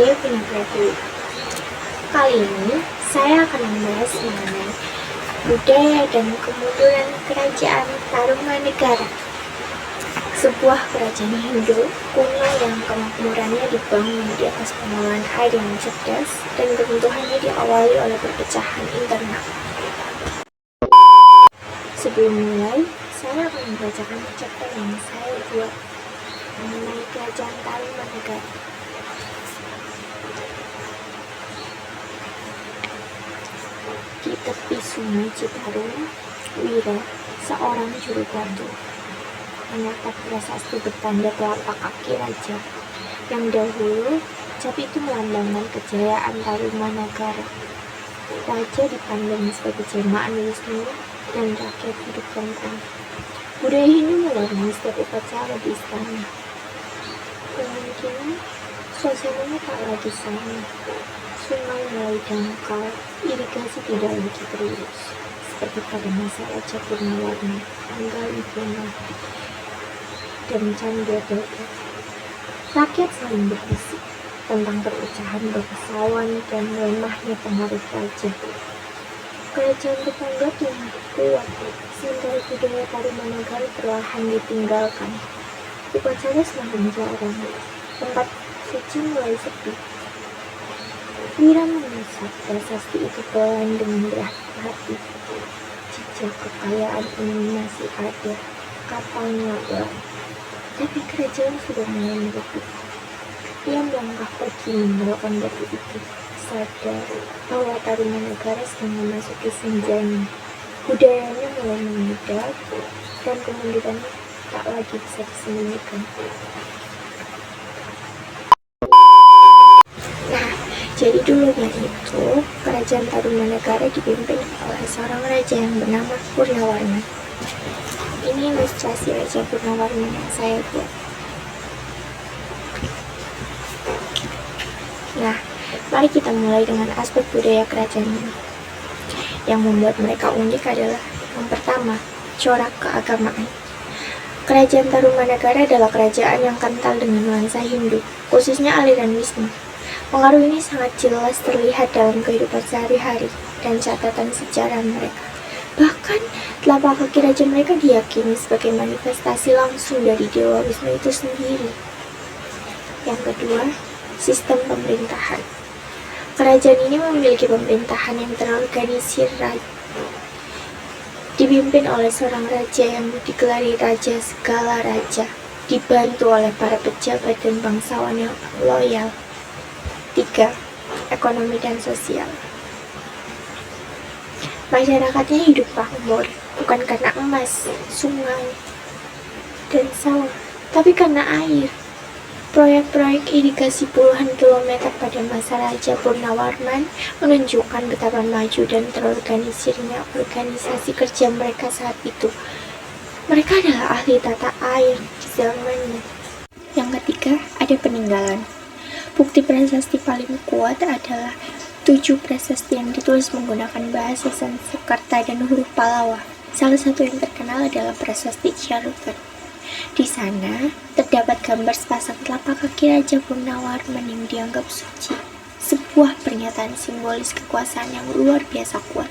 Gue punya Pratiwi. Kali ini saya akan membahas mengenai budaya dan kemunduran kerajaan Tarumanegara, sebuah kerajaan Hindu kuno yang kemakmurannya dibangun di atas pengelolaan air yang cerdas dan keruntuhannya diawali oleh perpecahan internal. Sebelum mulai, saya akan membacakan cerpen yang saya buat mengenai kerajaan Tarumanegara. Di tepi sungai Citarum, Wira, seorang juru batu, menatap prasasti bertanda telapak kaki raja, yang dahulu cap itu melambangkan kejayaan Tarumanegara. Raja dipandang sebagai jelmaan Wisnu dan rakyat hidup tentram. Budaya Hindu mewarnai setiap upacara di istana. Kemungkinan suasananya tak lagi sama. Sungai mulai dangkal, irigasi tidak lagi terurus, seperti pada masa Raja Purnawarman, Anggalipuna, dan Candadata. Rakyat saling berbisik tentang perpecahan bangsawan dan lemahnya pengaruh raja. Kerajaan tetangga tumbuh kuat, sementara budaya Tarumanegara perlahan ditinggalkan. Upacara semakin jarang, tempat suci mulai sepi. Wira menatap prasasti itu pelan dengan berhati-hati. Jejak kekayaan ini masih ada, katanya pelan. Tapi kerajaan sudah mulai meredup. Ia melangkah pergi meninggalkan batu itu, sadar bahwa Tarumanegara sedang memasuki senjanya. Budayanya mulai memudar dan kemundurannya tak lagi bisa disembunyikan. Jadi dulunya itu, kerajaan Tarumanegara dipimpin oleh seorang raja yang bernama Purnawarman. Ini ilustrasi Raja Purnawarman yang saya buat. Nah, mari kita mulai dengan aspek budaya kerajaan ini. Yang membuat mereka unik adalah yang pertama, corak keagamaan. Kerajaan Tarumanegara adalah kerajaan yang kental dengan nuansa Hindu, khususnya aliran Wisnu. Pengaruh ini sangat jelas terlihat dalam kehidupan sehari-hari dan catatan sejarah mereka. Bahkan, telapak kaki raja mereka diyakini sebagai manifestasi langsung dari Dewa Wisnu itu sendiri. Yang kedua, sistem pemerintahan. Kerajaan ini memiliki pemerintahan yang terorganisir, dipimpin oleh seorang raja yang digelari Raja Segala Raja, dibantu oleh para pejabat dan bangsawan yang loyal. 3. Ekonomi dan sosial. Masyarakatnya hidup makmur, bukan karena emas, sungai, dan sawah, tapi karena air. Proyek-proyek irigasi puluhan kilometer pada masa Raja Purnawarman menunjukkan betapa maju dan terorganisirnya organisasi kerja mereka saat itu. Mereka adalah ahli tata air di zamannya. Yang ketiga, ada peninggalan. Bukti prasasti paling kuat adalah 7 prasasti yang ditulis menggunakan bahasa Sanskerta dan huruf Pallawa. Salah satu yang terkenal adalah prasasti Charutar. Di sana terdapat gambar sepasang telapak kaki Raja Purnawarman yang dianggap suci, sebuah pernyataan simbolis kekuasaan yang luar biasa kuat.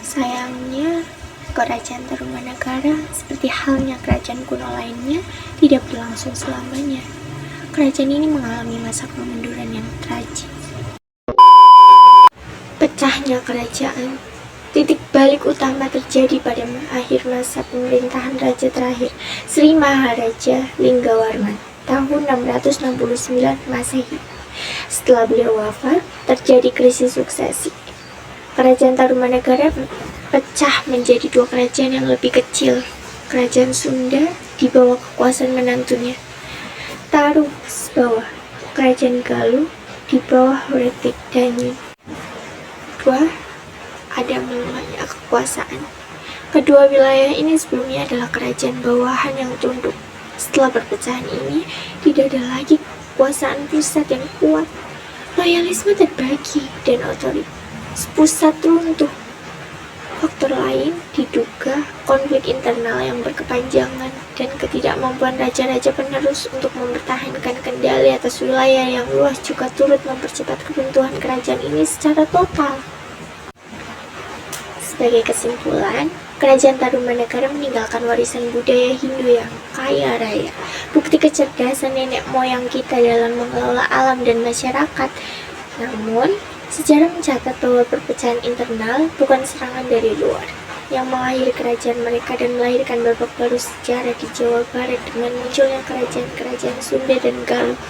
Sayangnya, kerajaan Tarumanegara, seperti halnya kerajaan kuno lainnya, tidak berlangsung selamanya. Kerajaan ini mengalami masa kemunduran yang tragis. Pecahnya kerajaan. Titik balik utama terjadi pada akhir masa pemerintahan raja terakhir, Sri Maharaja Linggawarman, tahun 669 Masehi. Setelah beliau wafat, terjadi krisis suksesi. Kerajaan Tarumanegara pecah menjadi 2 kerajaan yang lebih kecil. Kerajaan Sunda di bawah kekuasaan menantunya, Taru bawah kerajaan Galuh di bawah Retik Dani. 2. Ada melemahnya kekuasaan. Kedua wilayah ini sebelumnya adalah kerajaan bawahan yang tunduk. Setelah perpecahan ini, tidak ada lagi kekuasaan pusat yang kuat. Loyalisme terbagi dan otoritas pusat runtuh. Faktor lain diduga konflik internal yang berkepanjangan dan ketidakmampuan raja-raja penerus untuk mempertahankan kendali atas wilayah yang luas juga turut mempercepat kebuntuan kerajaan ini secara total. Sebagai kesimpulan, Kerajaan Tarumanegara meninggalkan warisan budaya Hindu yang kaya raya, bukti kecerdasan nenek moyang kita dalam mengelola alam dan masyarakat. Namun, sejarah mencatat bahwa perpecahan internal bukan serangan dari luar yang mengakhiri kerajaan mereka dan melahirkan babak baru sejarah di Jawa Barat dengan munculnya kerajaan-kerajaan Sunda dan Galuh.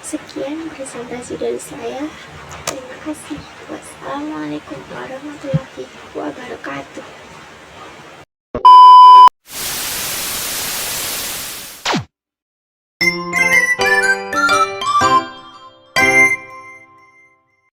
Sekian presentasi dari saya. Terima kasih. Wassalamualaikum warahmatullahi wabarakatuh.